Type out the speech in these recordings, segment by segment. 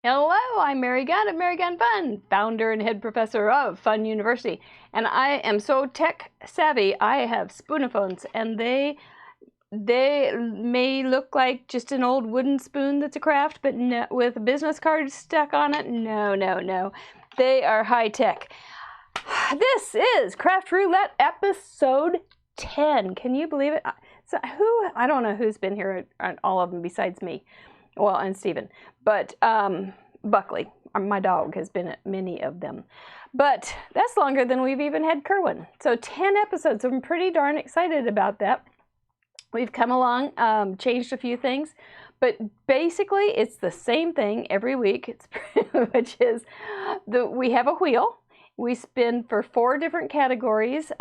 Hello, I'm Mary Gunn of Mary Gunn Fun, founder and head professor of Fun University. And I am so tech savvy, I have spoonaphons, and they may look like just an old wooden spoon that's a craft, but no, with a business card stuck on it. No, no, no. They are high tech. This is Craft Roulette episode 10. Can you believe it? So I don't know who's been here, all of them besides me. Well, and Stephen, but Buckley, my dog, has been at many of them. But that's longer than we've even had Kerwin. So 10 episodes. I'm pretty darn excited about that. We've come along, changed a few things, but basically it's the same thing every week, which is we have a wheel. We spin for 4 different categories: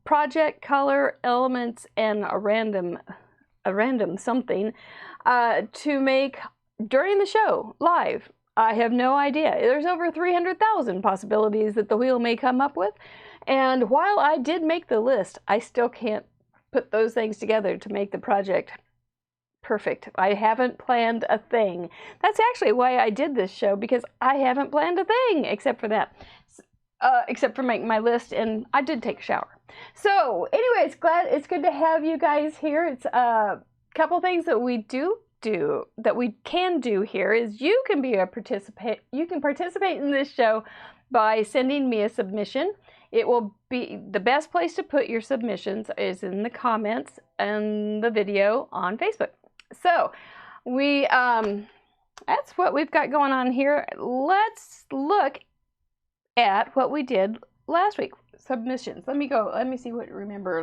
project, color, elements, and a random something to make during the show live. I have no idea. There's over 300,000 possibilities that the wheel may come up with. And while I did make the list, I still can't put those things together to make the project perfect. I haven't planned a thing. That's actually why I did this show, because I haven't planned a thing except for that. Except for making my list, and I did take a shower. So anyways, it's good to have you guys here. It's a couple things that we can do here is you can participate in this show by sending me a submission. It will be the best place to put your submissions is in the comments and the video on Facebook. So that's what we've got going on here. Let's look at what we did last week. Submissions. Let me see what remember.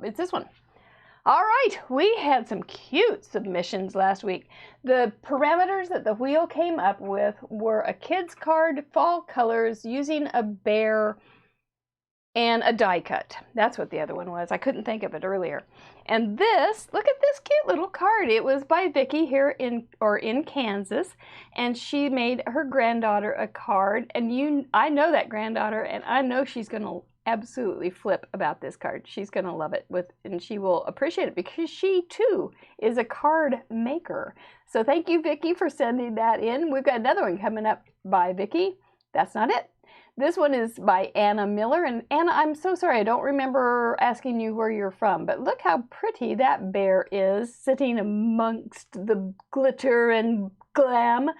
It's this one. All right, we had some cute submissions last week. The parameters that the wheel came up with were a kid's card, fall colors, using a bear, and a die cut. That's what the other one was. I couldn't think of it earlier. And this, look at this cute little card. It was by Vicki here in Kansas, and she made her granddaughter a card. And I know that granddaughter, and I know she's going to absolutely flip about this card. She's going to love it, and she will appreciate it because she too is a card maker. So thank you, Vicki, for sending that in. We've got another one coming up by Vicki. That's not it. This one is by Anna Miller. And Anna, I'm so sorry, I don't remember asking you where you're from, but look how pretty that bear is sitting amongst the glitter and glam.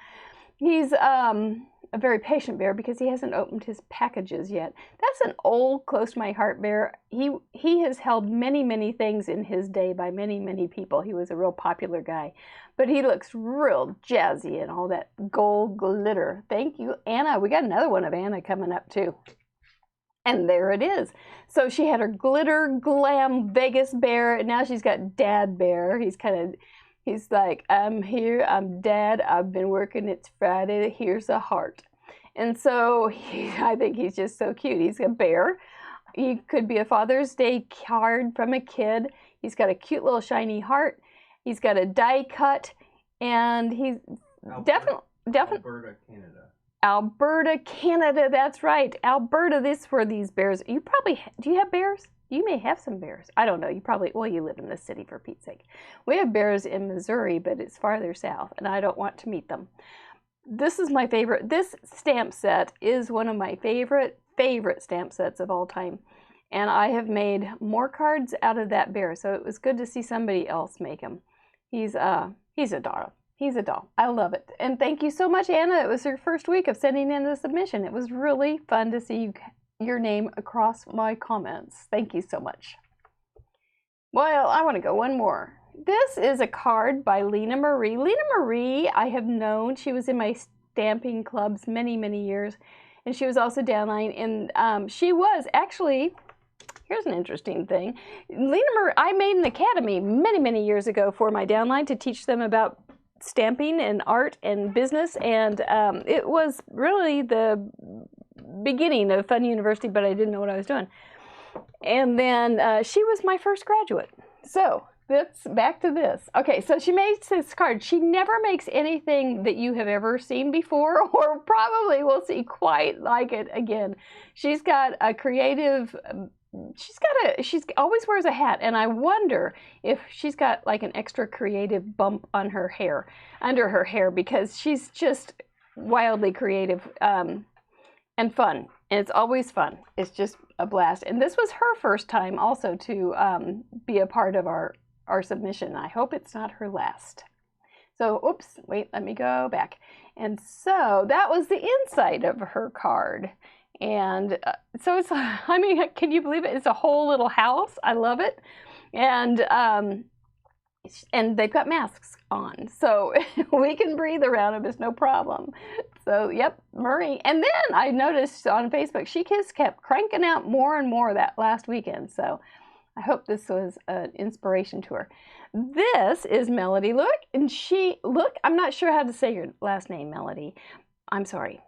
He's a very patient bear because he hasn't opened his packages yet. That's an old, close to my heart bear. He has held many, many things in his day by many, many people. He was a real popular guy. But he looks real jazzy and all that gold glitter. Thank you, Anna. We got another one of Anna coming up too. And there it is. So she had her glitter glam Vegas bear, and now she's got Dad Bear. He's like, I'm here, I'm Dad, I've been working, it's Friday, here's a heart. And so I think he's just so cute. He's a bear. He could be a Father's Day card from a kid. He's got a cute little shiny heart. He's got a die cut, and he's definitely Alberta, Canada. Alberta, Canada, that's right. Alberta, this is where these bears, do you have bears? You may have some bears. I don't know. You live in the city, for Pete's sake. We have bears in Missouri, but it's farther south, and I don't want to meet them. This is my favorite. This stamp set is one of my favorite stamp sets of all time. And I have made more cards out of that bear, so it was good to see somebody else make them. He's a doll. He's a doll. I love it. And thank you so much, Anna. It was your first week of sending in the submission. It was really fun to see your name across my comments. Thank you so much. Well, I want to go one more. This is a card by Lena Marie. Lena Marie, I have known. She was in my stamping clubs many, many years. And she was also downline. And she was actually, here's an interesting thing. Lena Marie, I made an academy many, many years ago for my downline to teach them about stamping and art and business. And it was really the beginning of Fun University, but I didn't know what I was doing. And then she was my first graduate. So that's back to this. Okay, so she makes this card. She never makes anything that you have ever seen before, or probably will see quite like it again. She's got a creative, she always wears a hat, and I wonder if she's got like an extra creative bump on her hair, under her hair, because she's just wildly creative and fun. And it's always fun. It's just a blast. And this was her first time also to be a part of our submission. I hope it's not her last. So, oops, wait, let me go back. And so that was the inside of her card. And so it's, I mean, can you believe it? It's a whole little house. I love it. And they've got masks on, so we can breathe around them. It's no problem. So, yep, Marie. And then I noticed on Facebook, she just kept cranking out more and more that last weekend. So I hope this was an inspiration to her. This is Melody Look, and I'm not sure how to say your last name, Melody. I'm sorry.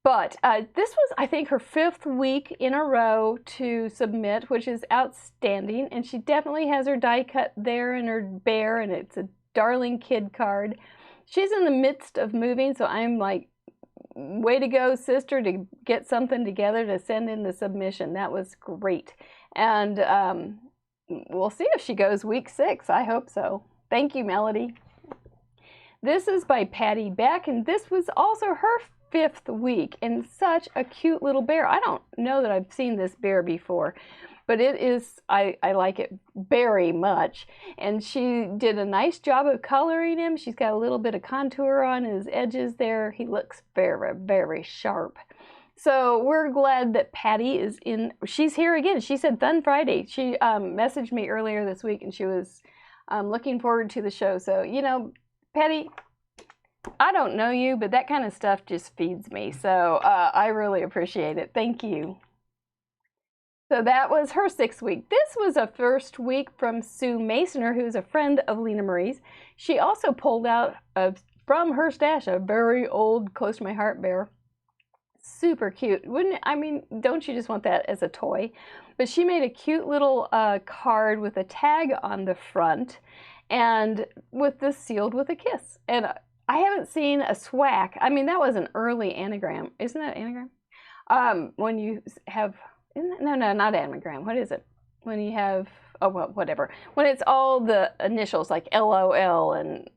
But this was, I think, her 5th week in a row to submit, which is outstanding. And she definitely has her die cut there and her bear, and it's a darling kid card. She's in the midst of moving, so I'm like, way to go, sister, to get something together to send in the submission. That was great. And we'll see if she goes week 6. I hope so. Thank you, Melody. This is by Patty Beck, and this was also her 5th week, and such a cute little bear. I don't know that I've seen this bear before, but it is, I like it very much. And she did a nice job of coloring him. She's got a little bit of contour on his edges there. He looks very, very sharp. So we're glad that Patty is in. She's here again. She said Fun Friday. She messaged me earlier this week, and she was looking forward to the show. So, you know, Patty, I don't know you, but that kind of stuff just feeds me. So I really appreciate it. Thank you. So that was her 6th week. This was a first week from Sue Masoner, who's a friend of Lena Marie's. She also pulled out from her stash a very old, close to my heart bear. Super cute. Wouldn't it? I mean, don't you just want that as a toy? But she made a cute little card with a tag on the front, and with this sealed with a kiss. And I haven't seen a SWAC. I mean, that was an early anagram. Isn't that an anagram? When you have, no, not anagram. What is it? When you have, oh, well, whatever. When it's all the initials like LOL and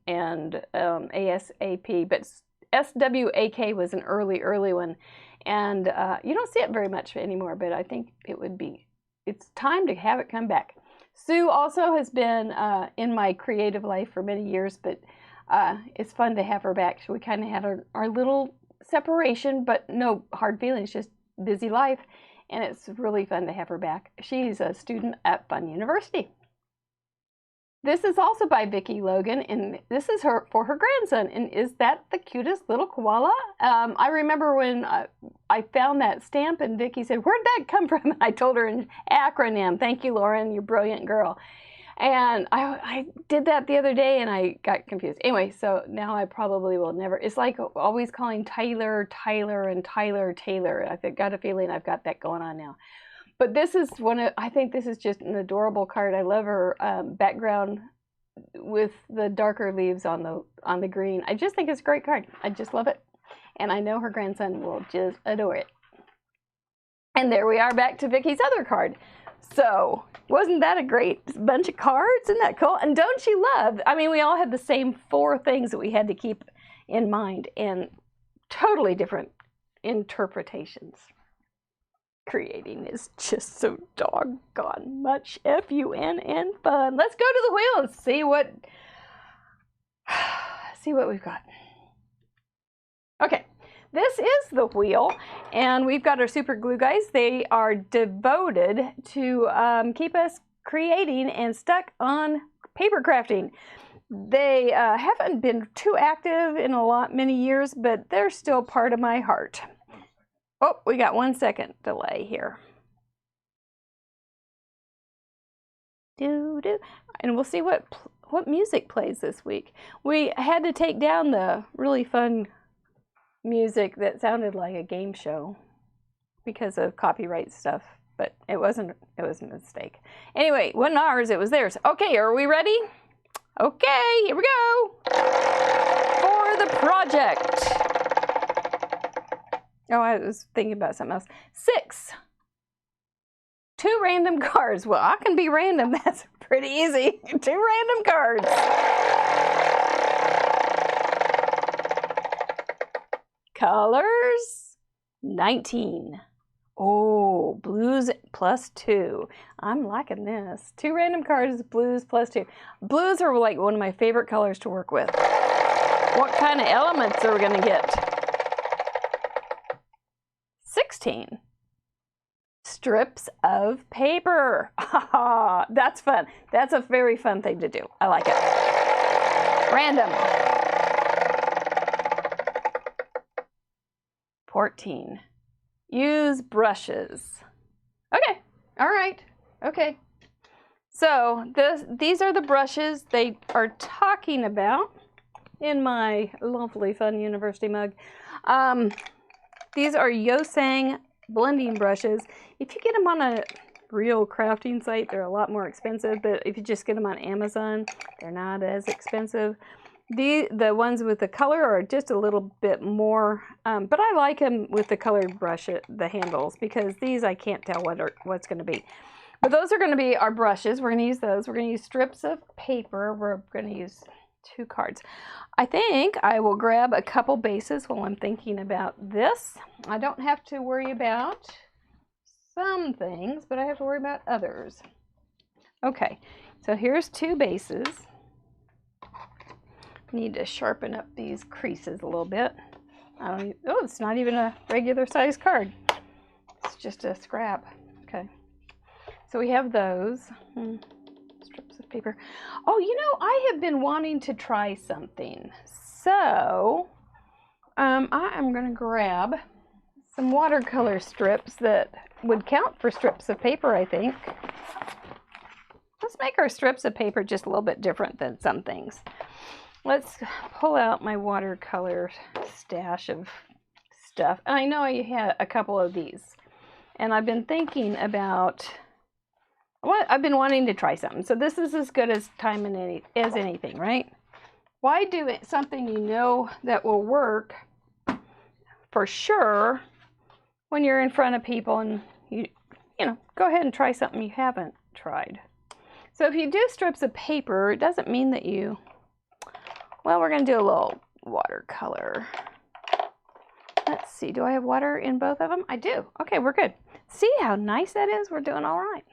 ASAP, but SWAK was an early one. And you don't see it very much anymore, but I think it's time to have it come back. Sue also has been in my creative life for many years, but it's fun to have her back. So we kind of had our little separation, but no hard feelings, just busy life. And it's really fun to have her back. She's a student at Fun University. This is also by Vicki Logan, and this is for her grandson. And is that the cutest little koala? I remember when I found that stamp, and Vicki said, "Where'd that come from?" And I told her an acronym. Thank you, Lauren, you're a brilliant girl. And I did that the other day, and I got confused. Anyway, so now I probably will never. It's like always calling Tyler, and Tyler, Taylor. I've got a feeling I've got that going on now. But this is I think this is just an adorable card. I love her background with the darker leaves on the green. I just think it's a great card. I just love it. And I know her grandson will just adore it. And there we are back to Vicki's other card. So wasn't that a great bunch of cards? Isn't that cool? And don't you love, I mean, we all had the same 4 things that we had to keep in mind, and totally different interpretations. Creating is just so doggone much fun and fun. Let's go to the wheel and see what we've got. Okay, this is the wheel, and we've got our super glue guys. They are devoted to keep us creating and stuck on paper crafting. They haven't been too active in many years, but they're still part of my heart. Oh, we got 1 second delay here. And we'll see what music plays this week. We had to take down the really fun music that sounded like a game show because of copyright stuff, but it was a mistake. Anyway, it wasn't ours, it was theirs. Okay, are we ready? Okay, here we go. For the project. Oh, I was thinking about something else. 6. 2 random cards. Well, I can be random. That's pretty easy. 2 random cards. Colors, 19. Oh, blues +2. I'm liking this. 2 random cards, blues +2. Blues are like one of my favorite colors to work with. What kind of elements are we going to get? 16. Strips of paper. That's fun. That's a very fun thing to do. I like it. Random. 14. Use brushes. Okay. All right. Okay. So these are the brushes they are talking about in my lovely fun university mug. These are Yosang blending brushes. If you get them on a real crafting site, they're a lot more expensive, but if you just get them on Amazon, they're not as expensive. The ones with the color are just a little bit more, but I like them with the colored brush, the handles, because these I can't tell what's going to be. But those are going to be our brushes. We're going to use those. We're going to use strips of paper. We're going to use 2 cards. I think I will grab a couple bases while I'm thinking about this. I don't have to worry about some things, but I have to worry about others. Okay, so here's 2 bases. Need to sharpen up these creases a little bit. Oh, it's not even a regular size card. It's just a scrap. Okay, so we have those. Strips of paper. Oh, you know, I have been wanting to try something. So I am going to grab some watercolor strips that would count for strips of paper, I think. Let's make our strips of paper just a little bit different than some things. Let's pull out my watercolor stash of stuff. I know I had a couple of these, and I've been thinking about I've been wanting to try something. So this is as good as time as anything, right? Why do something you know that will work for sure when you're in front of people and you know, go ahead and try something you haven't tried. So if you do strips of paper, it doesn't mean that well, we're going to do a little watercolor. Let's see, do I have water in both of them? I do. Okay, we're good. See how nice that is? We're doing all right.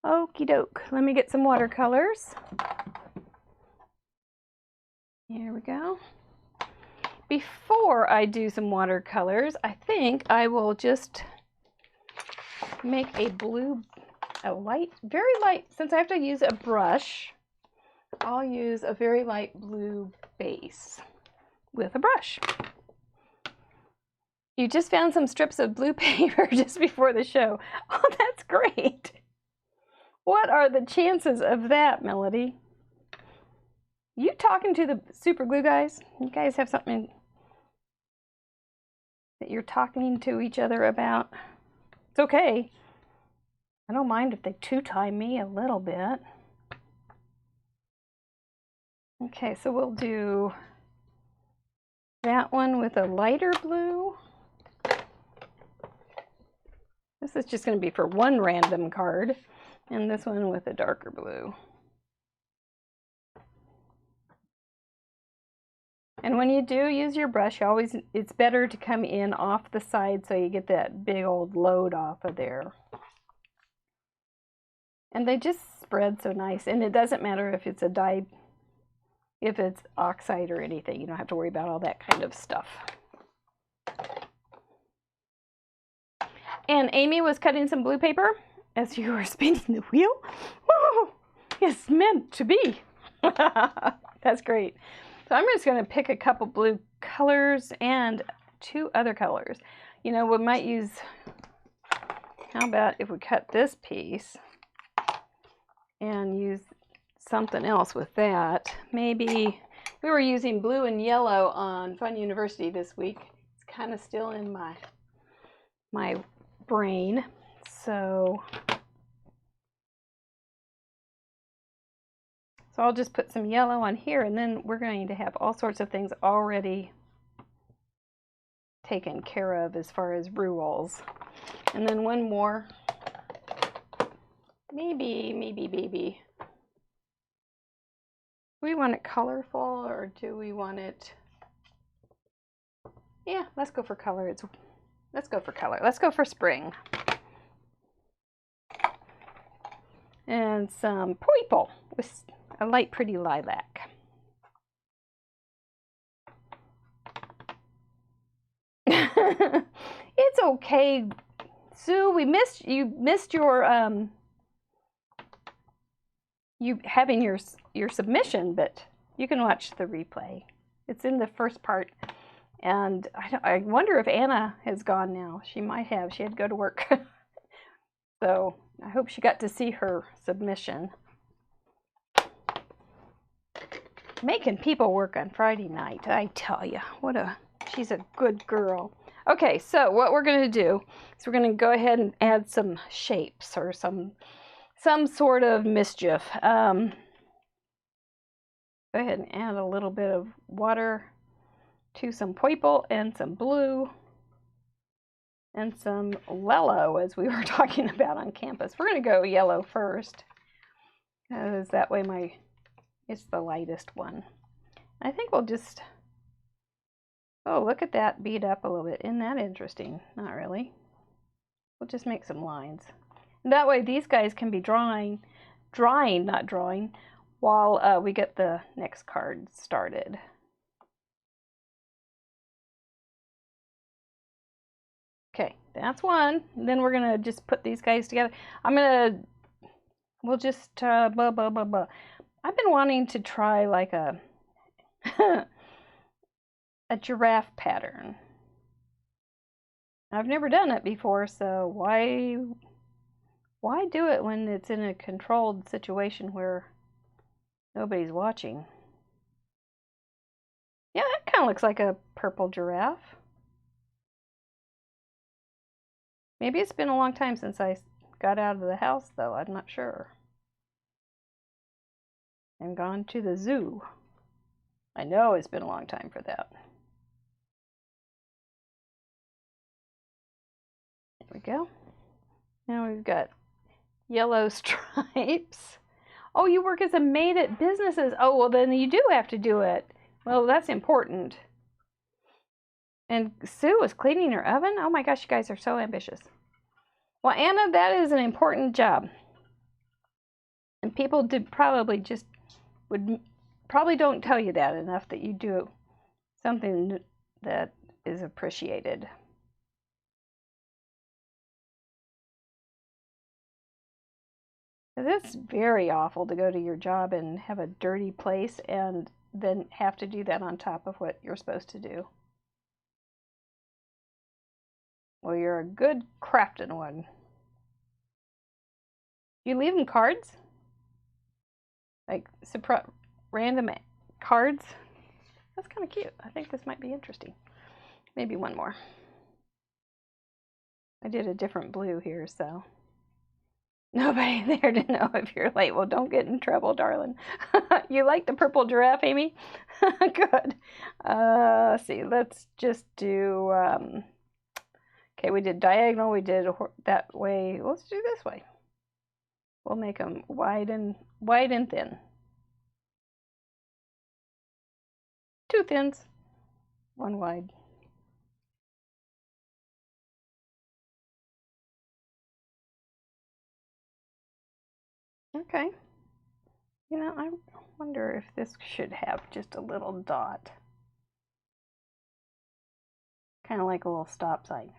Okie doke. Let me get some watercolors. Here we go. Before I do some watercolors, I think I will just make a light, very light, since I have to use a brush, I'll use a very light blue base with a brush. You just found some strips of blue paper just before the show. Oh, that's great. What are the chances of that, Melody? You talking to the super glue guys? You guys have something that you're talking to each other about? It's okay. I don't mind if they two-time me a little bit. Okay, so we'll do that one with a lighter blue. This is just going to be for one random card. And this one with a darker blue. And when you do use your brush, it's better to come in off the side so you get that big old load off of there. And they just spread so nice. And it doesn't matter if it's a dye, if it's oxide or anything. You don't have to worry about all that kind of stuff. And Amy was cutting some blue paper as you were spinning the wheel. Whoa, it's meant to be. That's great. So I'm just going to pick a couple blue colors and 2 other colors. You know, we might use, how about if we cut this piece and use something else with that. Maybe we were using blue and yellow on Fun University this week. It's kind of still in my brain. So I'll just put some yellow on here, and then we're going to have all sorts of things already taken care of as far as rules. And then one more. Maybe. Do we want it colorful or do we want it Yeah, let's go for color. Let's go for color. Let's go for spring. And some purple with a light pretty lilac. It's okay, Sue. You missed your you having your submission, but you can watch the replay. It's in the first part, and I wonder if Anna has gone now. She might have. She had to go to work, so I hope she got to see her submission. Making people work on Friday night, I tell you, she's a good girl. Okay, so what we're going to do is we're going to go ahead and add some shapes or some sort of mischief. Go ahead and add a little bit of water to some purple and some blue and some yellow, as we were talking about on campus. We're going to go yellow first, because that way it's the lightest one. I think we'll just, oh, look at that beat up a little bit. Isn't that interesting? Not really. We'll just make some lines. And that way these guys can be drying, not drawing, while we get the next card started. Okay, that's one. And then we're gonna just put these guys together. We'll just, blah, blah, blah, blah. I've been wanting to try like a a giraffe pattern. I've never done it before, so why do it when it's in a controlled situation where nobody's watching? Yeah, that kind of looks like a purple giraffe. Maybe it's been a long time since I got out of the house, though. I'm not sure. And gone to the zoo. I know it's been a long time for that. There we go. Now we've got yellow stripes. Oh, you work as a maid at businesses. Oh, well, then you do have to do it. Well, that's important. And Sue was cleaning her oven? Oh my gosh, you guys are so ambitious. Well, Anna, that is an important job. And people probably don't tell you that enough, that you do something that is appreciated. It's very awful to go to your job and have a dirty place and then have to do that on top of what you're supposed to do. Well, you're a good crafting one. You leave them cards? Like random cards? That's kind of cute. I think this might be interesting. Maybe one more. I did a different blue here, so nobody there to know if you're late. Well, don't get in trouble, darling. You like the purple giraffe, Amy? Good. Let's see. Let's just do, okay, we did diagonal. We did that way. Let's do this way. We'll make them wide and thin. 2 thins, 1 wide. Okay. You know, I wonder if this should have just a little dot. Kind of like a little stop sign.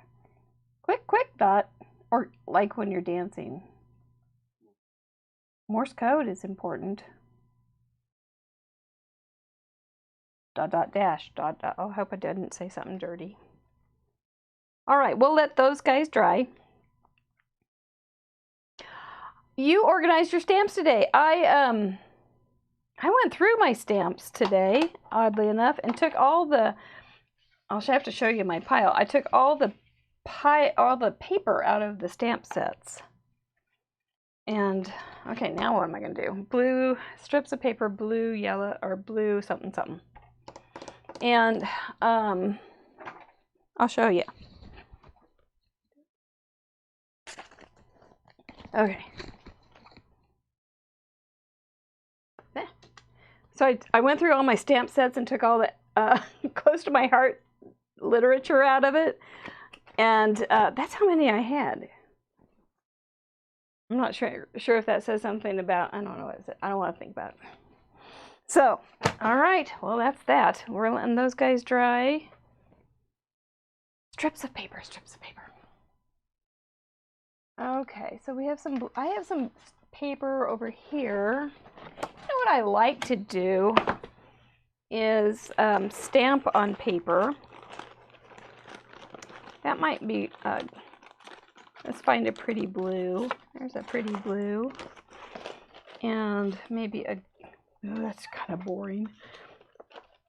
Quick, quick dot. Or like when you're dancing. Morse code is important. Dot, dot, dash, dot, dot. Oh, I hope I didn't say something dirty. All right, we'll let those guys dry. You organized your stamps today. I went through my stamps today, oddly enough, and took all the, I'll have to show you my pile. I took all the paper out of the stamp sets. And, okay, now what am I going to do? Blue, strips of paper, blue, yellow, or blue, something, something. And, I'll show you. Okay. So I went through all my stamp sets and took all the close to my heart literature out of it. And that's how many I had. I'm not sure if that says something about, I don't know what it says. I don't want to think about it. So, all right, well, that's that. We're letting those guys dry. Strips of paper, strips of paper. Okay, so we have some, I have some paper over here. You know what I like to do is stamp on paper. That might be, let's find a pretty blue. There's a pretty blue. And maybe a, oh, that's kind of boring.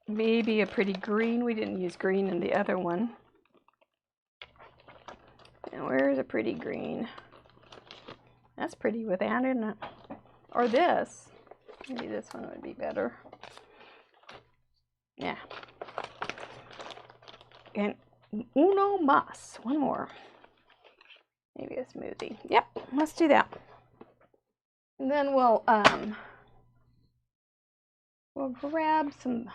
Maybe a pretty green. We didn't use green in the other one. And where's a pretty green? That's pretty with that, isn't it? Or this. Maybe this one would be better. Yeah. And uno más. One more. Maybe a smoothie. Yep, let's do that. And then we'll grab some.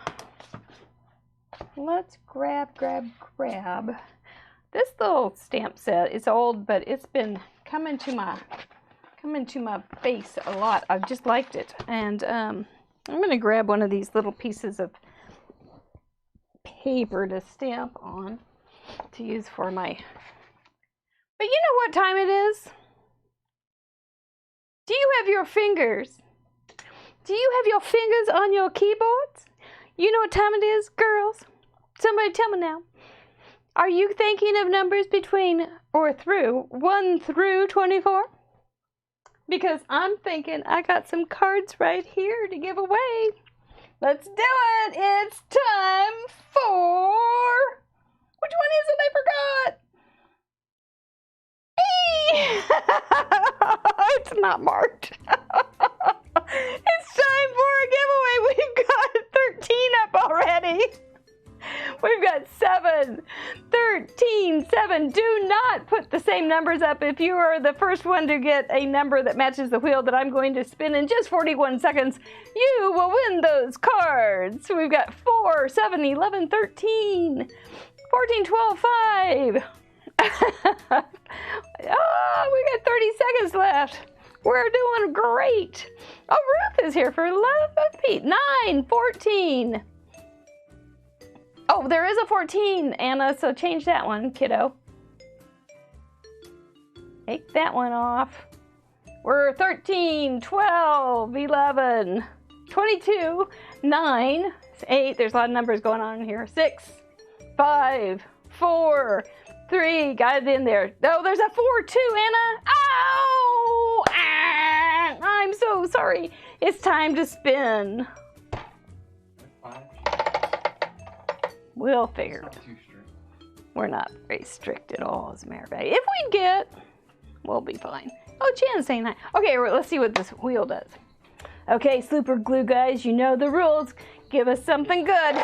Let's grab. This little stamp set is old, but it's been coming to my face a lot. I've just liked it, and I'm gonna grab one of these little pieces of paper to stamp on to use for my. But you know what time it is? Do you have your fingers? Do you have your fingers on your keyboards? You know what time it is, girls? Somebody tell me now. Are you thinking of numbers between or through 1 through 24? Because I'm thinking I got some cards right here to give away. Let's do it. It's time for... Which one is it? I forgot. It's not marked. It's time for a giveaway. We've got 13 up already. We've got 7, 13, 7. Do not put the same numbers up. If you are the first one to get a number that matches the wheel that I'm going to spin in just 41 seconds, you will win those cards. So we've got 4, 7, 11, 13, 14, 12, 5. Oh, we got 30 seconds left. We're doing great. Oh, Ruth is here for love of Pete. 9, 14. Oh, there is a 14, Anna, so change that one, kiddo. Take that one off. We're 13, 12, 11, 22, 9, 8. There's a lot of numbers going on here. 6, 5, 4, 3. Got it in there. Oh, there's a 4 too, Anna. Ow! Ah, I'm so sorry. It's time to spin. We'll figure it out. We're not very strict at all, as a matter of fact. If we get, we'll be fine. Oh, Jan's saying that. Okay, let's see what this wheel does. Okay, super glue guys, you know the rules. Give us something good.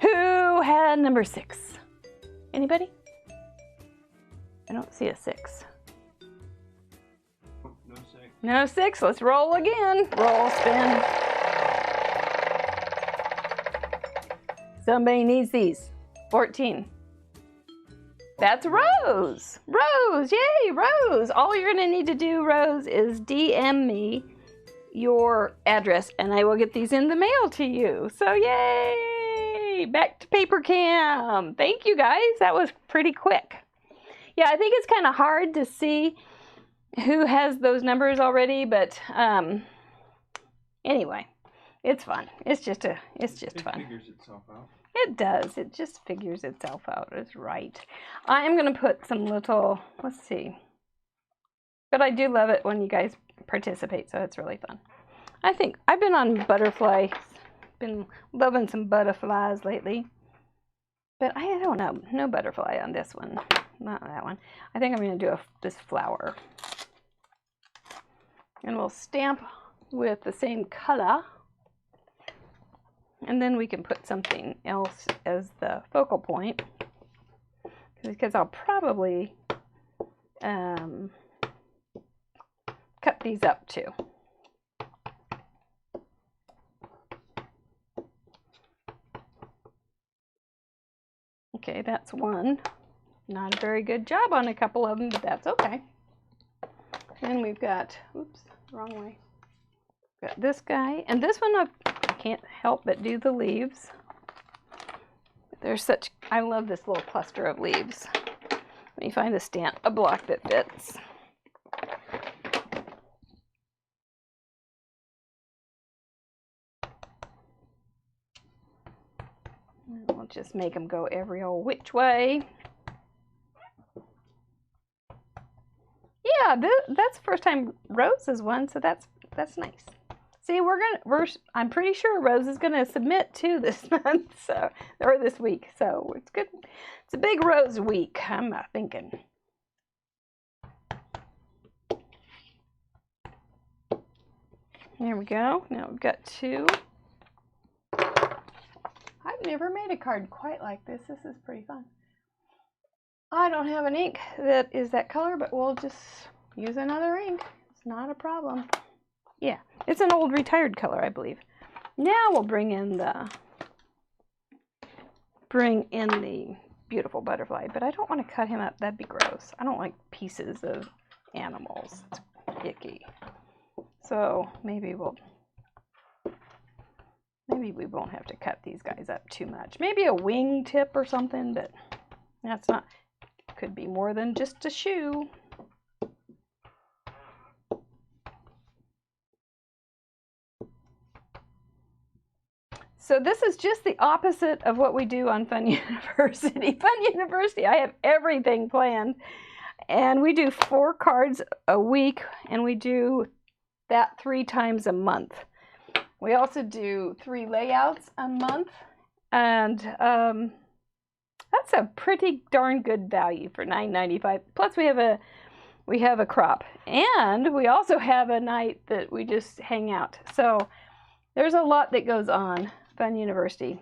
Who had number 6? Anybody? I don't see a 6. No 6. No 6. Let's roll again. Roll, spin. Somebody needs these. 14. That's Rose. Rose, yay, Rose. All you're gonna need to do, Rose, is DM me your address and I will get these in the mail to you. So yay, back to paper cam. Thank you guys, that was pretty quick. Yeah, I think it's kind of hard to see who has those numbers already, but anyway. It's fun. It's just fun. It figures itself out. It does. It just figures itself out. It's right. I am going to put some little, let's see. But I do love it when you guys participate, so it's really fun. I think I've been on butterflies. Been loving some butterflies lately. But I don't know. No butterfly on this one. Not that one. I think I'm going to do this flower. And we'll stamp with the same color. And then we can put something else as the focal point, because I'll probably cut these up too. Okay, that's one. Not a very good job on a couple of them, but that's okay. Then we've got, oops, wrong way. Got this guy, and this one I can't help but do the leaves. They're such, I love this little cluster of leaves. Let me find a block that fits. And we'll just make them go every old which way. Yeah, that's the first time Rose has won, so that's nice. See, I'm pretty sure Rose is gonna submit too this month, so, or this week, so it's good. It's a big Rose week, I'm thinking. There we go. Now we've got two. I've never made a card quite like this. This is pretty fun. I don't have an ink that is that color, but we'll just use another ink. It's not a problem. Yeah, it's an old retired color, I believe. Now we'll bring in the beautiful butterfly, but I don't want to cut him up. That'd be gross. I don't like pieces of animals. It's icky. So maybe we won't have to cut these guys up too much. Maybe a wing tip or something, but that's not, could be more than just a shoe. So this is just the opposite of what we do on Fun University. Fun University, I have everything planned. And we do 4 cards a week, and we do that 3 times a month. We also do 3 layouts a month, and that's a pretty darn good value for $9.95. Plus we have a crop, and we also have a night that we just hang out. So there's a lot that goes on Fun University,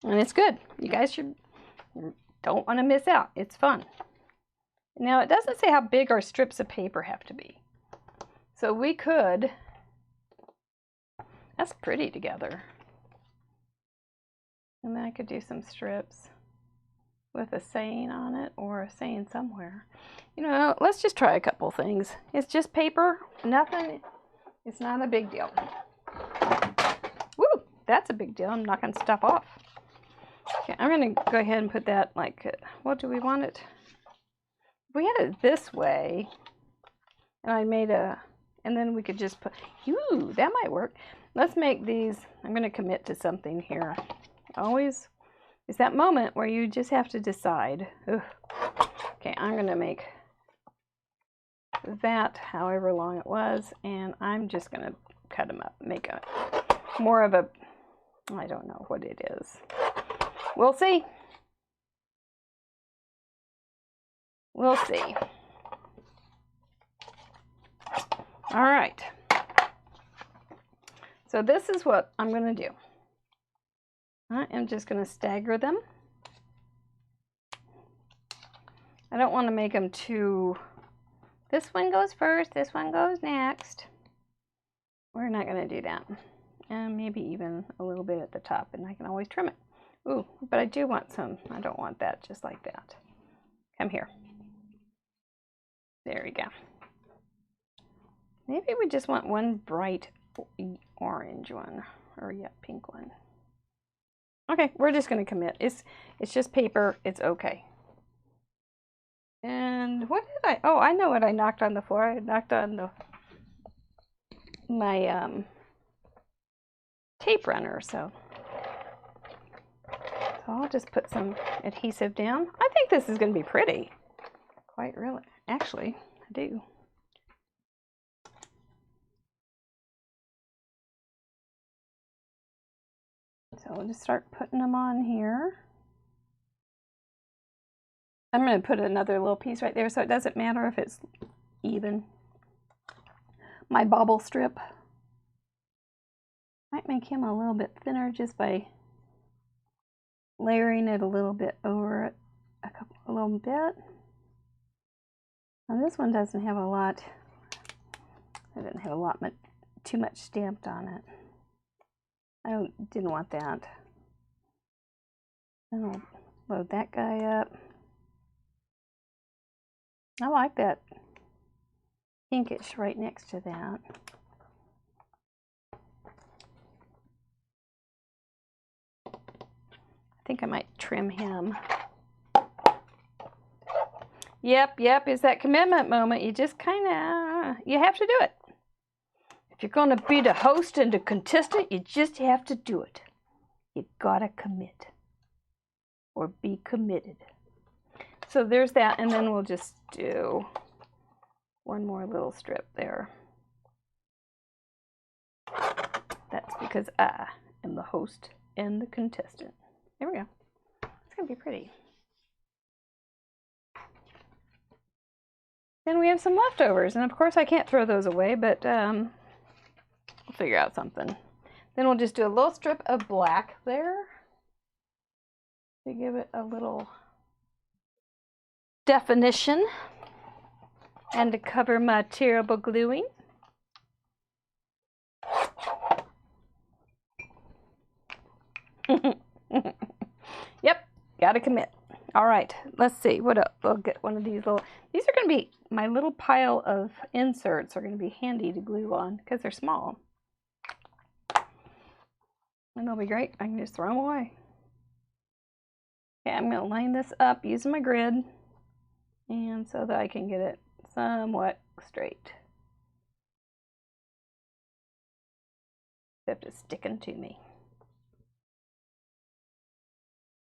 and it's good. You guys don't want to miss out. It's fun. Now it doesn't say how big our strips of paper have to be, so we could. That's pretty together. And then I could do some strips with a saying on it or a saying somewhere. You know, let's just try a couple things. It's just paper, nothing. It's not a big deal. Woo, that's a big deal. I'm knocking stuff off. Okay, I'm going to go ahead and put that like, what do we want it? If we had it this way, and I made and then we could just put, that might work. Let's make these, I'm going to commit to something here. Always, it's that moment where you just have to decide. Ugh. Okay, I'm going to make that however long it was, and I'm just going to cut them up, make a more of a, I don't know what it is. We'll see. We'll see. All right. So this is what I'm going to do. I am just going to stagger them. I don't want to make them too, this one goes first, this one goes next. We're not going to do that. And maybe even a little bit at the top, and I can always trim it. Ooh, but I do want some, I don't want that just like that. Come here. There we go. Maybe we just want one bright orange one, or yeah, pink one. Okay, we're just going to commit. It's just paper. It's okay. And what did I? Oh, I know what I knocked on the floor. I knocked on my tape runner. So I'll just put some adhesive down. I think this is going to be pretty. Quite really. Actually, I do. So we'll just start putting them on here. I'm going to put another little piece right there so it doesn't matter if it's even. My bobble strip. Might make him a little bit thinner just by layering it a little bit over it, a little bit. Now this one doesn't have a lot. It didn't have a lot, too much stamped on it. I didn't want that. Load that guy up. I like that pinkish right next to that. I think I might trim him. Yep, it's that commitment moment. You just kind of, you have to do it. If you're going to be the host and the contestant, you just have to do it. You gotta commit. Or be committed. So there's that, and then we'll just do one more little strip there. That's because I am the host and the contestant. There we go. It's gonna be pretty. Then we have some leftovers, and of course I can't throw those away, but we'll figure out something. Then we'll just do a little strip of black there to give it a little definition and to cover my terrible gluing. Yep, gotta commit. All right, let's see what else. I'll get one of these little, these are gonna be, my little pile of inserts are gonna be handy to glue on because they're small. And they'll be great. I can just throw them away. Okay, I'm gonna line this up using my grid, and so that I can get it somewhat straight. Except it's sticking to me.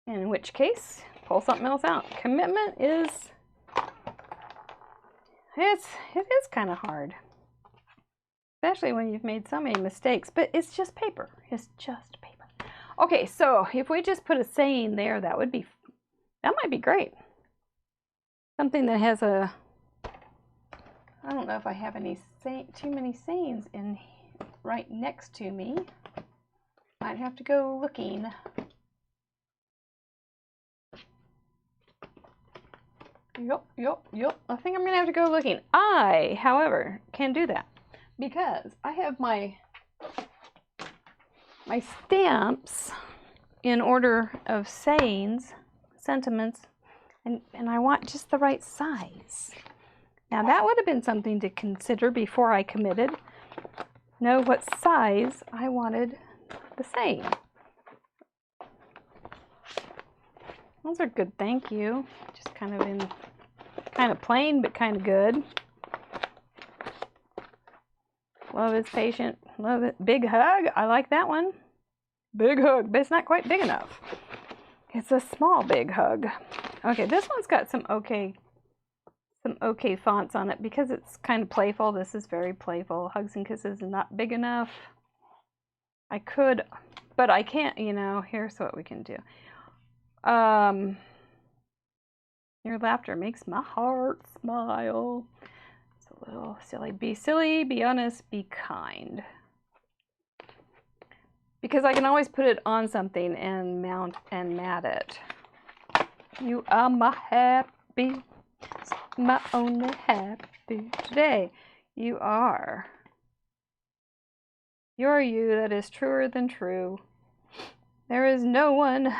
And in which case, pull something else out. Commitment is, it is kind of hard. Especially when you've made so many mistakes, but it's just paper. It's just paper. Okay, so if we just put a saying there, that might be great. Something that has a, I don't know if I have any too many sayings in right next to me. Might have to go looking. Yep. I think I'm gonna have to go looking. I, however, can do that because I have my stamps in order of sayings, sentiments, and I want just the right size. Now that would have been something to consider before I committed. Know what size I wanted the saying. Those are good, thank you. Just kind of plain, but kind of good. Love is patient. Love it. Big hug. I like that one. Big hug, but it's not quite big enough. It's a small big hug. Okay, this one's got some okay fonts on it because it's kind of playful. This is very playful. Hugs and kisses is not big enough. I could, but I can't, here's what we can do. Your laughter makes my heart smile. It's a little silly. Be silly, be honest, be kind. Because I can always put it on something and mount and mat it. You are my happy, my only happy today. You are. You're you that is truer than true. There is no one,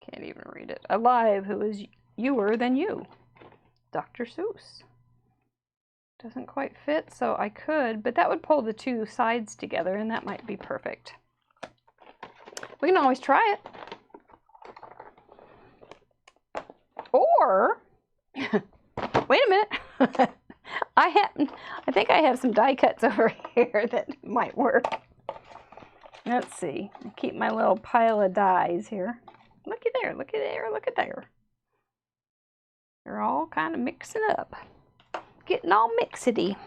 can't even read it, alive who is youer than you. Dr. Seuss. Doesn't quite fit, so I could, but that would pull the two sides together and that might be perfect. We can always try it. Or, wait a minute. I think I have some die cuts over here that might work. Let's see. I keep my little pile of dies here. Looky there, looky there, look at there. They're all kind of mixing up. Getting all mixity.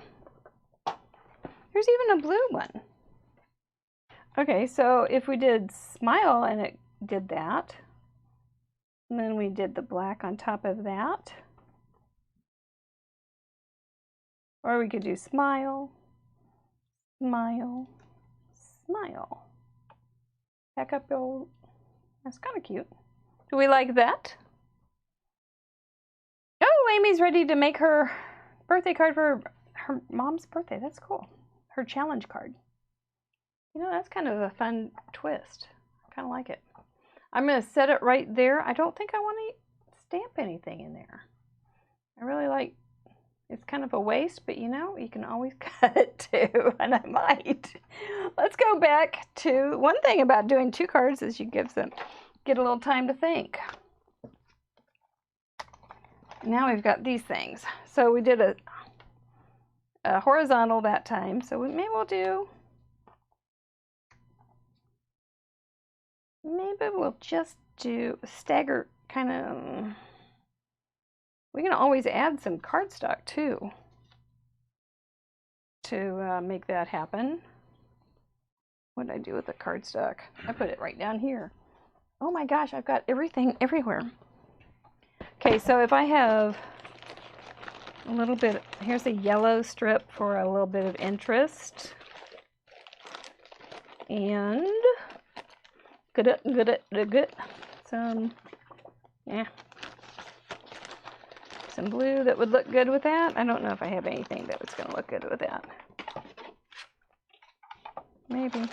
There's even a blue one. Okay, so if we did smile and it did that, and then we did the black on top of that, or we could do smile, smile, smile. Back up your, that's kind of cute. Do we like that? Oh, Amy's ready to make her birthday card for her mom's birthday. That's cool. Her challenge card. That's kind of a fun twist. I kind of like it. I'm going to set it right there. I don't think I want to stamp anything in there. I really like, it's kind of a waste, but you know, you can always cut it too, and I might. Let's go back to, one thing about doing 2 cards is you get a little time to think. Now we've got these things. So we did a horizontal that time, so maybe we'll just do a stagger kind of. We can always add some cardstock too to make that happen. What did I do with the cardstock? I put it right down here. Oh my gosh, I've got everything everywhere. Okay, so if I have a little bit, here's a yellow strip for a little bit of interest. And good. Some blue that would look good with that. I don't know if I have anything that was going to look good with that. Maybe.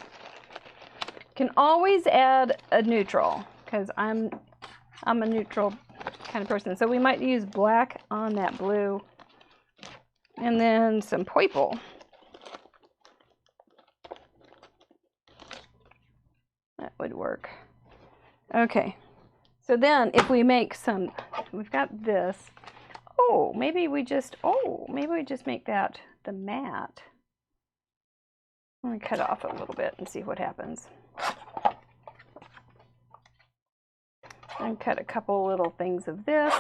Can always add a neutral because I'm a neutral kind of person. So we might use black on that blue and then some purple. That would work. Okay. So then if we make some, we've got this. Oh, maybe we just make that the matte. Let me cut off a little bit and see what happens. And cut a couple little things of this.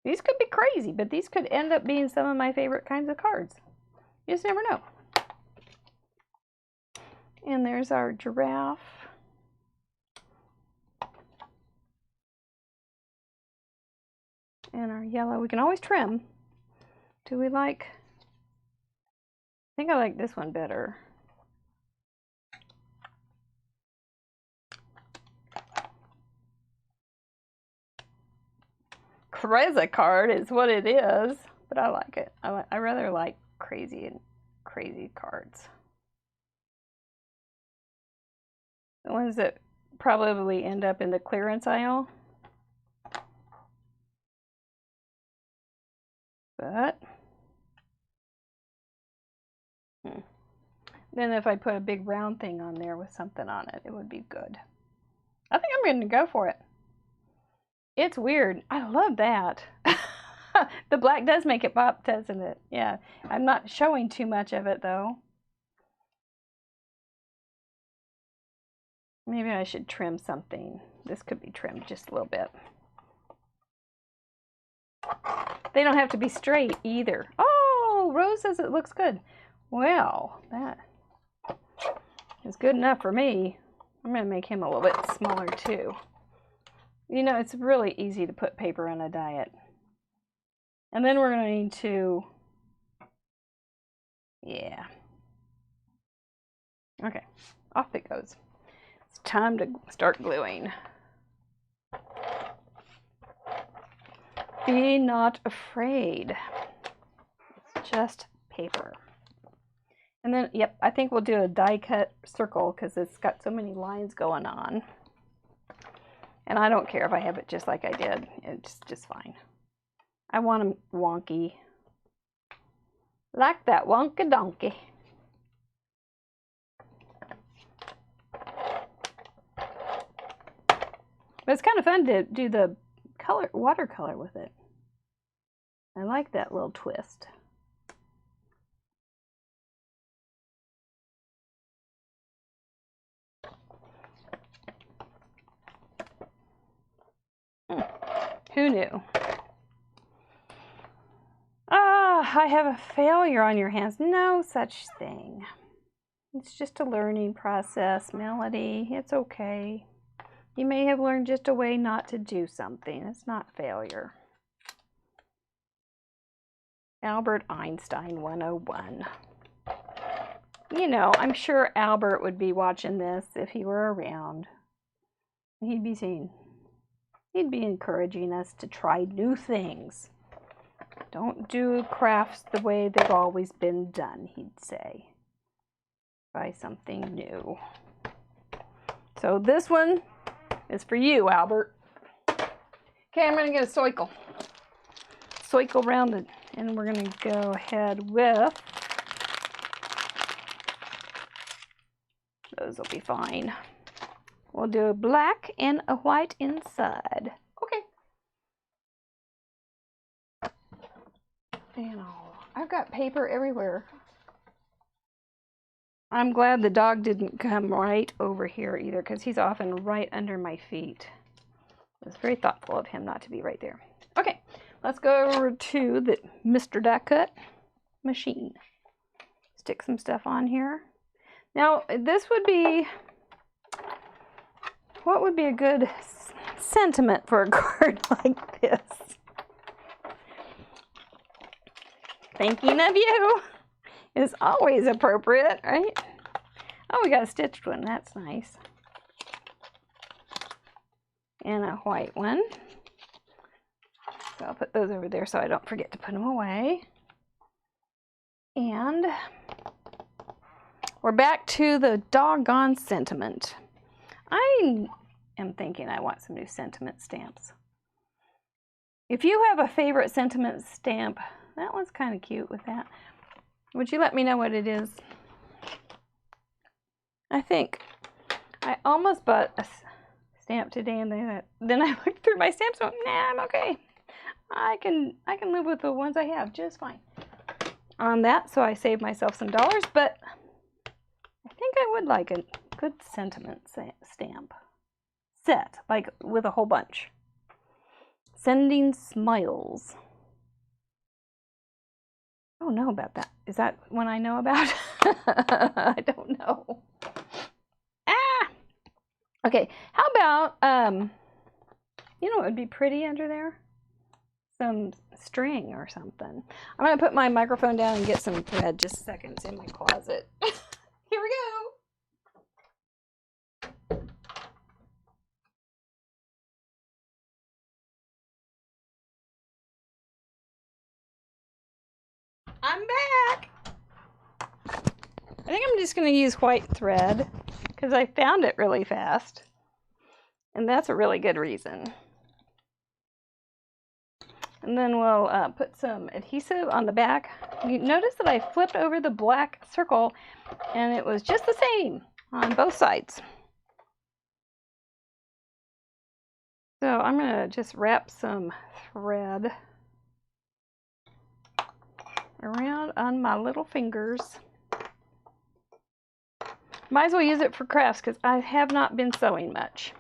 These could be crazy, but these could end up being some of my favorite kinds of cards. You just never know. And there's our giraffe. And our yellow. We can always trim. Do we like... I think I like this one better. Crazy card is what it is, but I like it. I rather like crazy cards. The ones that probably end up in the clearance aisle. But then if I put a big round thing on there with something on it, it would be good. I think I'm going to go for it. It's weird. I love that. The black does make it pop, doesn't it? Yeah. I'm not showing too much of it, though. Maybe I should trim something. This could be trimmed just a little bit. They don't have to be straight either. Oh, Rose says it looks good. Well, that is good enough for me. I'm going to make him a little bit smaller, too. You know, it's really easy to put paper on a diet. And then we're going to, yeah. Okay, off it goes. It's time to start gluing. Be not afraid. It's just paper. And then, yep, I think we'll do a die cut circle because it's got so many lines going on. And I don't care if I have it just like I did. It's just fine. I want them wonky. Like that wonky donkey. But it's kind of fun to do the watercolor with it. I like that little twist. Who knew? I have a failure on your hands. No such thing. It's just a learning process, Melody. It's okay. You may have learned just a way not to do something. It's not failure. Albert Einstein 101. You know, I'm sure Albert would be watching this if he were around. He'd be saying, he'd be encouraging us to try new things. Don't do crafts the way they've always been done, he'd say. Try something new. So this one is for you, Albert. Okay, I'm gonna get a circle around it, and we're gonna go ahead with, those will be fine. We'll do a black and a white inside. Okay. And I've got paper everywhere. I'm glad the dog didn't come right over here either, because he's often right under my feet. It was very thoughtful of him not to be right there. Okay, let's go over to the Mr. Die Cut machine. Stick some stuff on here. Now, this would be, what would be a good sentiment for a card like this? Thinking of you is always appropriate, right? Oh, we got a stitched one. That's nice. And a white one. So I'll put those over there so I don't forget to put them away. And we're back to the doggone sentiment. I am thinking I want some new sentiment stamps. If you have a favorite sentiment stamp, that one's kind of cute with that. Would you let me know what it is? I think I almost bought a stamp today, and then I looked through my stamps and went, nah, I'm okay. I can live with the ones I have just fine on that, so I saved myself some dollars, but I think I would like a good sentiment stamp set, like with a whole bunch. Sending smiles. I don't know about that. Is that one I know about? I don't know. Ah! Okay, how about, you know what would be pretty under there? Some string or something. I'm going to put my microphone down and get some thread. Just a second. It's in my closet. Here we go. I'm back. I think I'm just going to use white thread because I found it really fast. And that's a really good reason. And then we'll put some adhesive on the back. You notice that I flipped over the black circle and it was just the same on both sides. So I'm going to just wrap some thread around on my little fingers. Might as well use it for crafts because I have not been sewing much.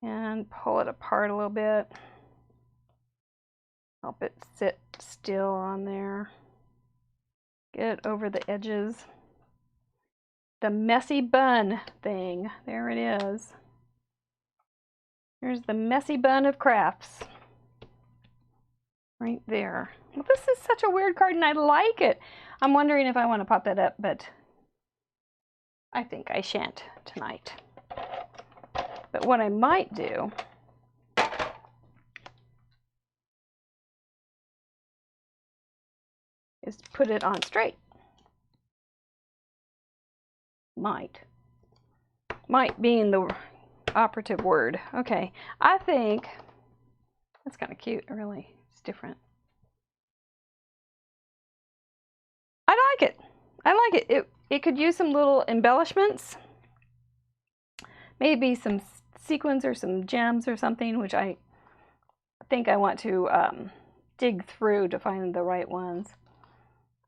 And pull it apart a little bit. Help it sit still on there. Get it over the edges. The messy bun thing. There it is. Here's the messy bun of crafts. Right there. Well, this is such a weird card and I like it. I'm wondering if I want to pop that up, but I think I shan't tonight. But what I might do is put it on straight. Might being the operative word. Okay, I think that's kind of cute, really. It's different. I like it. I like it. It could use some little embellishments. Maybe some sequins or some gems or something, which I think I want to dig through to find the right ones.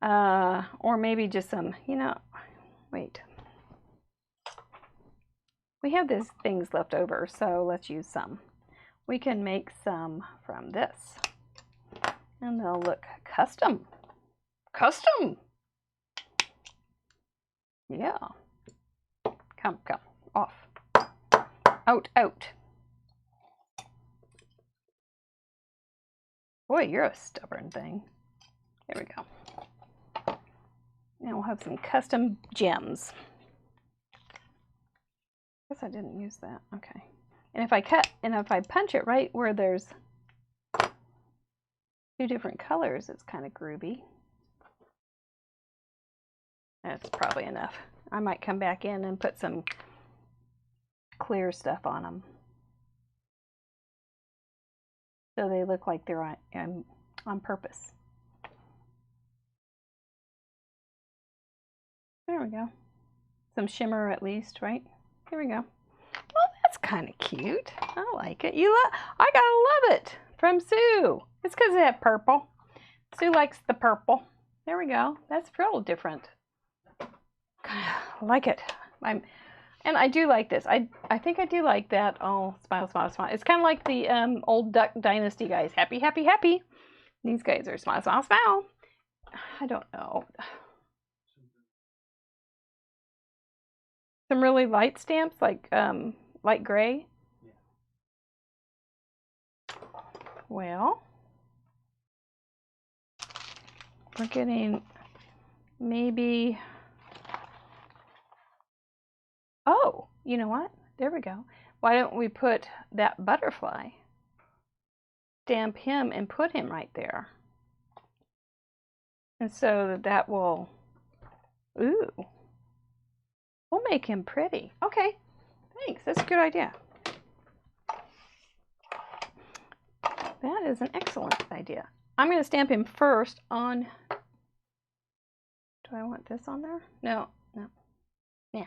Or maybe just some, you know, wait. We have these things left over, so let's use some. We can make some from this. And they'll look custom. Custom! Yeah. Come, off. Out. Boy, you're a stubborn thing. There we go. Now we'll have some custom gems. I guess I didn't use that. Okay. And if I cut, and if I punch it right where there's two different colors, it's kind of groovy. That's probably enough. I might come back in and put some clear stuff on them, so they look like they're on purpose. There we go. Some shimmer at least, right? Here we go. Well, that's kind of cute. I like it. I gotta love it from Sue. It's because it had purple. Sue likes the purple. There we go. That's real different. I like it. And I do like this. I think I do like that. Oh, smile, smile, smile. It's kind of like the old Duck Dynasty guys. Happy, happy, happy. These guys are smile, smile, smile. I don't know. Some really light stamps, like light gray. Yeah. Well, we're getting maybe... Oh, you know what? There we go. Why don't we put that butterfly, stamp him, and put him right there? And so that will, ooh, we'll make him pretty. Okay, thanks. That's a good idea. That is an excellent idea. I'm going to stamp him first on, do I want this on there? No, no. Yeah.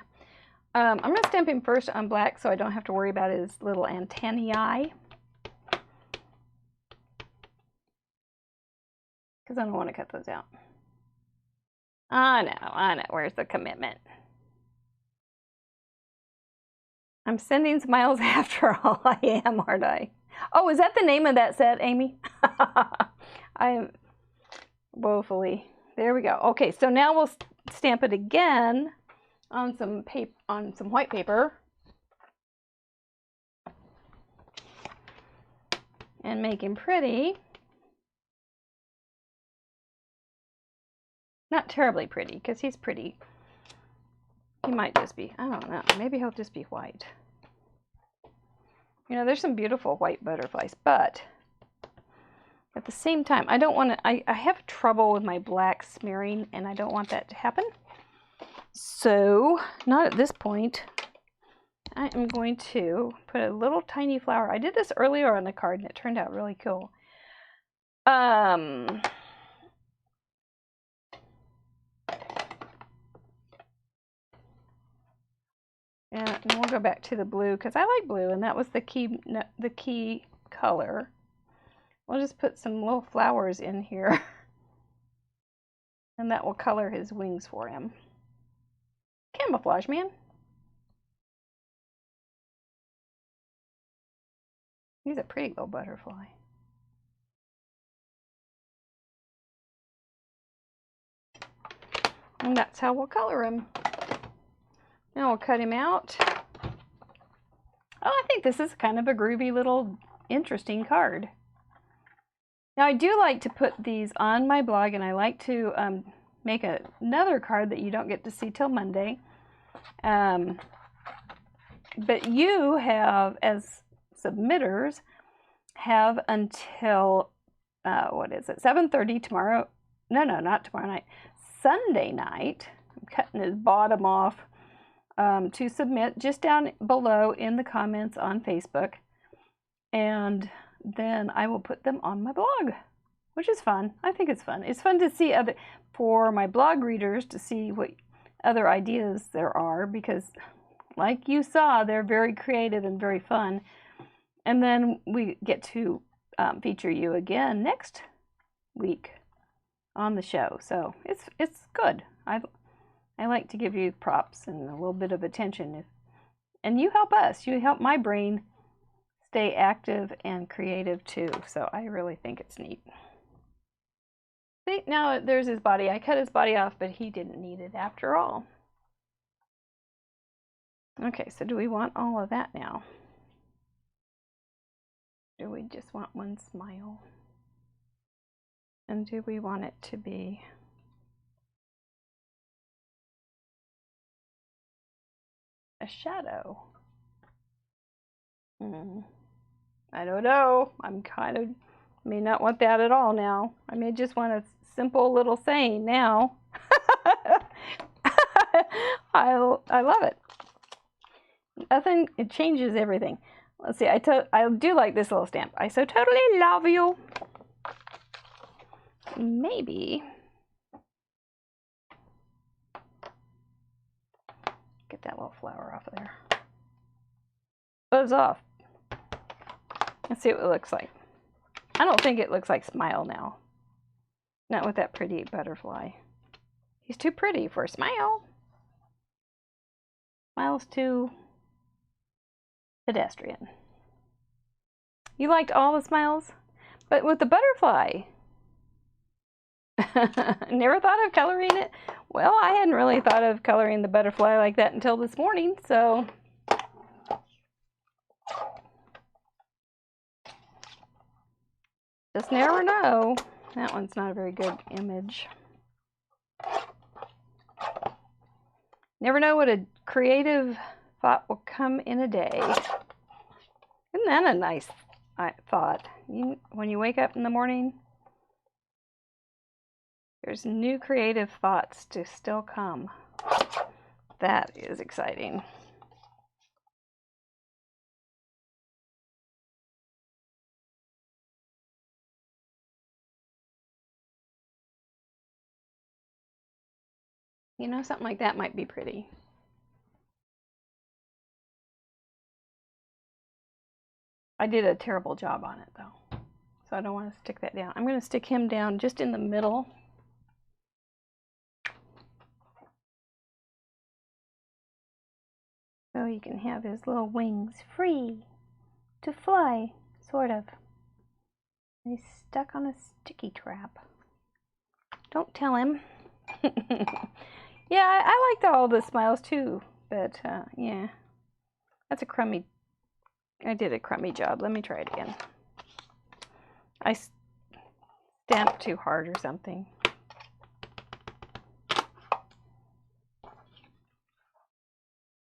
I'm going to stamp him first on black so I don't have to worry about his little antennae. Because I don't want to cut those out. I know. Where's the commitment? I'm sending smiles after all. I am, aren't I? Oh, is that the name of that set, Amy? I'm woefully. There we go. Okay, so now we'll stamp it again on some paper, on some white paper, and make him pretty. Not terribly pretty, because he's pretty. He might just be, I don't know, maybe he'll just be white. You know, there's some beautiful white butterflies, but at the same time, I don't want to, I have trouble with my black smearing, and I don't want that to happen. So, not at this point. I am going to put a little tiny flower. I did this earlier on the card, and it turned out really cool. And we'll go back to the blue because I like blue, and that was the key color. We'll just put some little flowers in here, and that will color his wings for him. Camouflage, man. He's a pretty little butterfly. And that's how we'll color him. Now we'll cut him out. Oh, I think this is kind of a groovy little interesting card. Now I do like to put these on my blog, and I like to make another card that you don't get to see till Monday. But you have, as submitters, have until, what is it, 7:30 tomorrow. No, not tomorrow night. Sunday night. I'm cutting his bottom off to submit just down below in the comments on Facebook. And then I will put them on my blog, which is fun. I think it's fun. It's fun to see for my blog readers to see what other ideas there are, because like you saw, they're very creative and very fun. And then we get to feature you again next week on the show. So it's good. I like to give you props and a little bit of attention. And you help us. You help my brain stay active and creative too. So I really think it's neat. See, now there's his body. I cut his body off, but he didn't need it after all. Okay, so do we want all of that now? Do we just want one smile? And do we want it to be a shadow? I don't know. May not want that at all now. I may just want a simple little saying now. I love it. Nothing, it changes everything. Let's see, I do like this little stamp. I so totally love you. Maybe get that little flower off of there. Buzz off. Let's see what it looks like. I don't think it looks like Smile now. Not with that pretty butterfly. He's too pretty for a Smile. Smile's too pedestrian. You liked all the Smiles? But with the butterfly. Never thought of coloring it? Well, I hadn't really thought of coloring the butterfly like that until this morning, so... Just never know. That one's not a very good image. Never know what a creative thought will come in a day. Isn't that a nice thought? When you wake up in the morning, there's new creative thoughts to still come. That is exciting. You know, something like that might be pretty. I did a terrible job on it, though. So I don't want to stick that down. I'm going to stick him down just in the middle. So he can have his little wings free to fly, sort of. He's stuck on a sticky trap. Don't tell him. Yeah, I liked all the Smiles too, but yeah, that's a crummy. I did a crummy job. Let me try it again. I stamped too hard or something.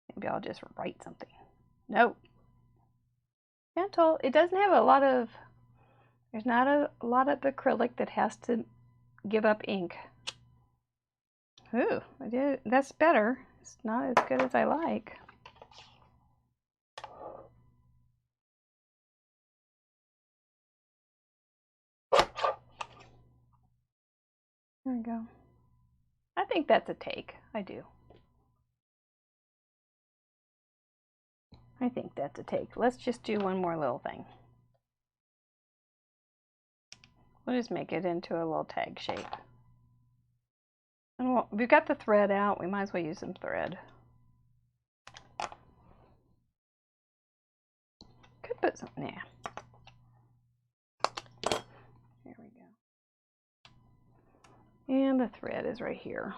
Maybe I'll just write something. Nope. Gentle. It doesn't have a lot of. There's not a lot of acrylic that has to give up ink. Ooh, I did. That's better. It's not as good as I like. There we go. I think that's a take. I do. I think that's a take. Let's just do one more little thing. We'll just make it into a little tag shape. And we've got the thread out. We might as well use some thread. Could put some, yeah. Here we go. And the thread is right here.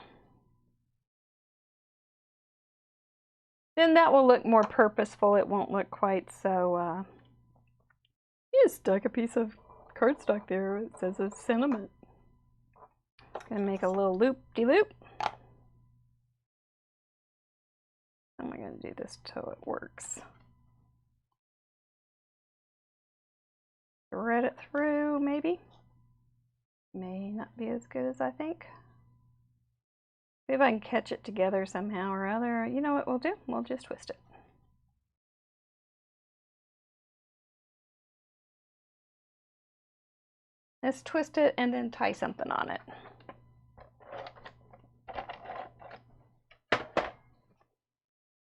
Then that will look more purposeful. It won't look quite so, you just stuck a piece of cardstock there. It says a sentiment. Gonna make a little loop-de-loop. How am I gonna do this till it works? Thread it through, maybe. May not be as good as I think. See if I can catch it together somehow or other. You know what we'll do? We'll just twist it. Let's twist it and then tie something on it.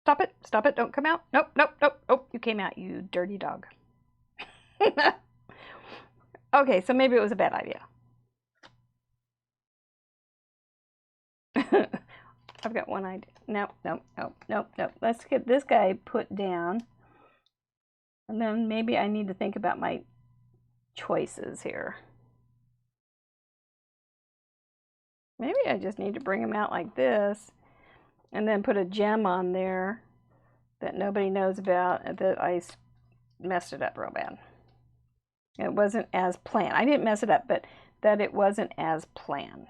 Stop it, stop it, don't come out. Nope, nope, nope, oh, you came out, you dirty dog. Okay, so maybe it was a bad idea. I've got one idea. Nope, nope, nope, nope, nope. Let's get this guy put down. And then maybe I need to think about my choices here. Maybe I just need to bring him out like this. And then put a gem on there that nobody knows about, that I messed it up real bad. It wasn't as planned. I didn't mess it up, but that it wasn't as planned.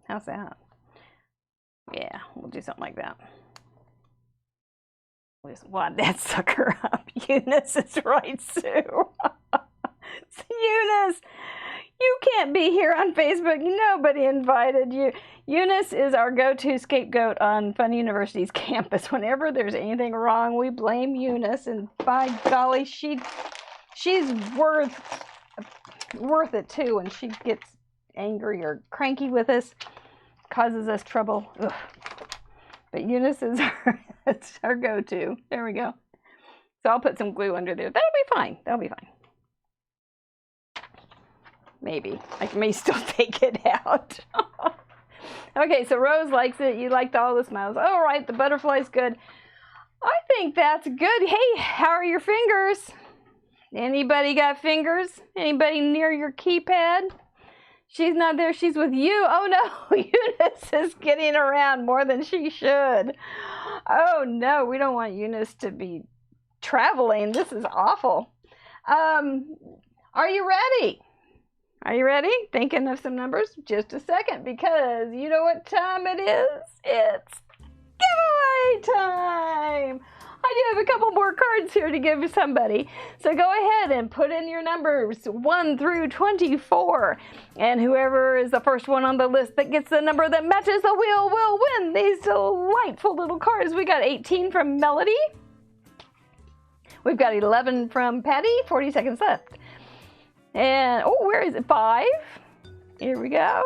How's that? Yeah, we'll do something like that. We'll just wad that sucker up. Eunice is right, Sue. Eunice, you can't be here on Facebook. Nobody invited you. Eunice is our go-to scapegoat on Fun University's campus. Whenever there's anything wrong, we blame Eunice, and by golly, she's worth it too when she gets angry or cranky with us, causes us trouble. Ugh. But Eunice is our go-to. There we go. So I'll put some glue under there. That'll be fine. That'll be fine. Maybe. I may still take it out. Okay, so Rose likes it. You liked all the smiles. All right, the butterfly's good. I think that's good. Hey, how are your fingers? Anybody got fingers? Anybody near your keypad? She's not there. She's with you. Oh, no. Eunice is getting around more than she should. Oh, no. We don't want Eunice to be traveling. This is awful. Are you ready? Are you ready? Thinking of some numbers? Just a second, because you know what time it is? It's giveaway time! I do have a couple more cards here to give somebody. So go ahead and put in your numbers 1 through 24. And whoever is the first one on the list that gets the number that matches the wheel will win these delightful little cards. We got 18 from Melody. We've got 11 from Patty. 40 seconds left. And, oh, where is it? 5. Here we go.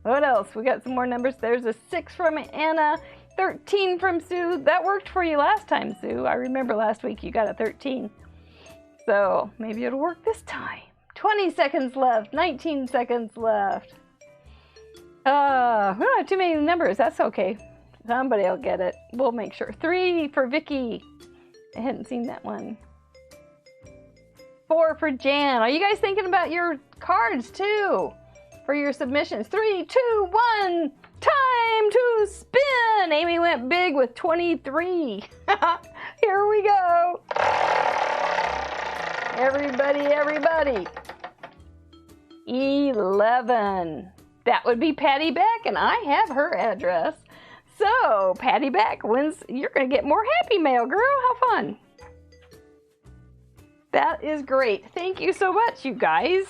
What else? We got some more numbers. There's a 6 from Anna, 13 from Sue. That worked for you last time, Sue. I remember last week you got a 13. So maybe it'll work this time. 20 seconds left. 19 seconds left. We don't have too many numbers. That's okay. Somebody will get it. We'll make sure. 3 for Vicky. I hadn't seen that one. 4 for Jan. Are you guys thinking about your cards too for your submissions? 3, 2, 1. Time to spin. Amy went big with 23. Here we go. Everybody. 11. That would be Patty Beck, and I have her address. So Patty Beck wins. You're going to get more Happy Mail, girl. How fun. That is great. Thank you so much, you guys.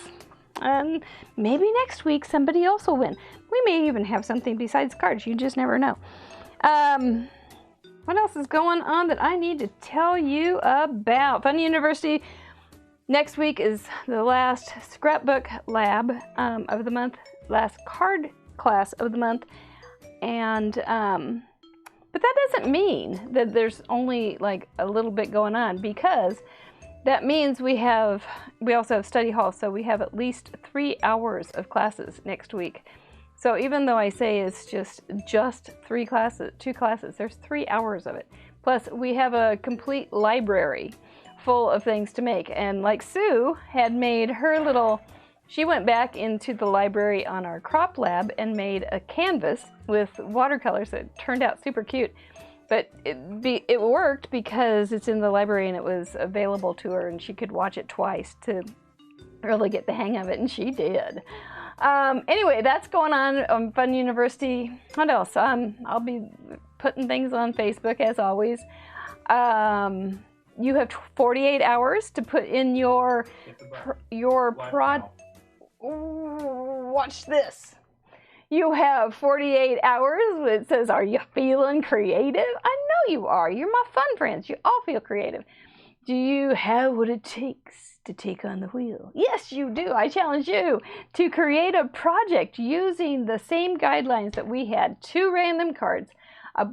And maybe next week somebody else will win. We may even have something besides cards. You just never know. What else is going on that I need to tell you about? Fun University. Next week is the last scrapbook lab of the month. Last card class of the month. And but that doesn't mean that there's only like a little bit going on, because that means we also have study hall, so we have at least 3 hours of classes next week. So even though I say it's just 2 classes, there's 3 hours of it. Plus we have a complete library full of things to make. And like Sue had made her little, she went back into the library on our crop lab and made a canvas with watercolors that turned out super cute. But it worked because it's in the library and it was available to her, and she could watch it twice to really get the hang of it, and she did. Anyway, that's going on Fun University. What else? I'll be putting things on Facebook as always. You have 48 hours to put in your watch this. You have 48 hours. It says, are you feeling creative? I know you are. You're my fun friends. You all feel creative. Do you have what it takes to take on the wheel? Yes, you do. I challenge you to create a project using the same guidelines that we had. 2 random cards, a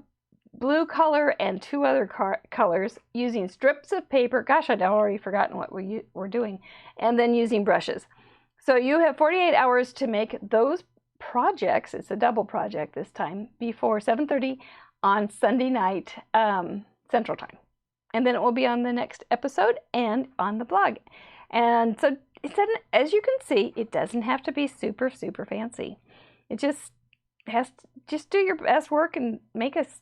blue color and 2 other colors, using strips of paper. Gosh, I'd already forgotten what we're doing. And then using brushes. So you have 48 hours to make those projects. It's a double project this time, before 7:30 on Sunday night Central Time, and then it will be on the next episode and on the blog. And so as you can see, it doesn't have to be super fancy. It just has to just do your best work and make us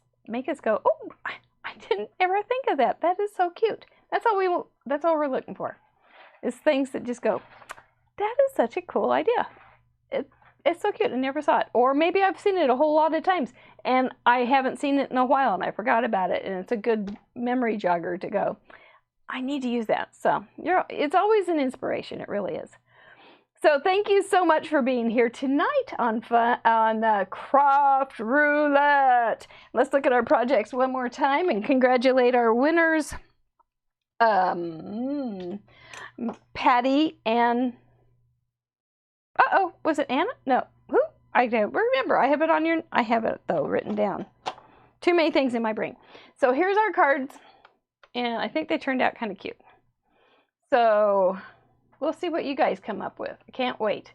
go, oh, I didn't ever think of that. That is so cute. That's all we're looking for, is things that just go, that is such a cool idea. It's so cute. I never saw it. Or maybe I've seen it a whole lot of times and I haven't seen it in a while and I forgot about it, and it's a good memory jogger to go, I need to use that. So it's always an inspiration. It really is. So thank you so much for being here tonight on Craft Roulette. Let's look at our projects one more time and congratulate our winners. Patty and was it Anna? No, who? I don't remember. I have it on your. I have it though written down. Too many things in my brain. So here's our cards, and I think they turned out kind of cute. So we'll see what you guys come up with. I can't wait.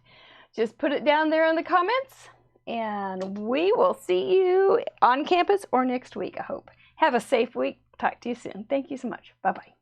Just put it down there in the comments, and we will see you on campus or next week, I hope. Have a safe week. Talk to you soon. Thank you so much. Bye-bye.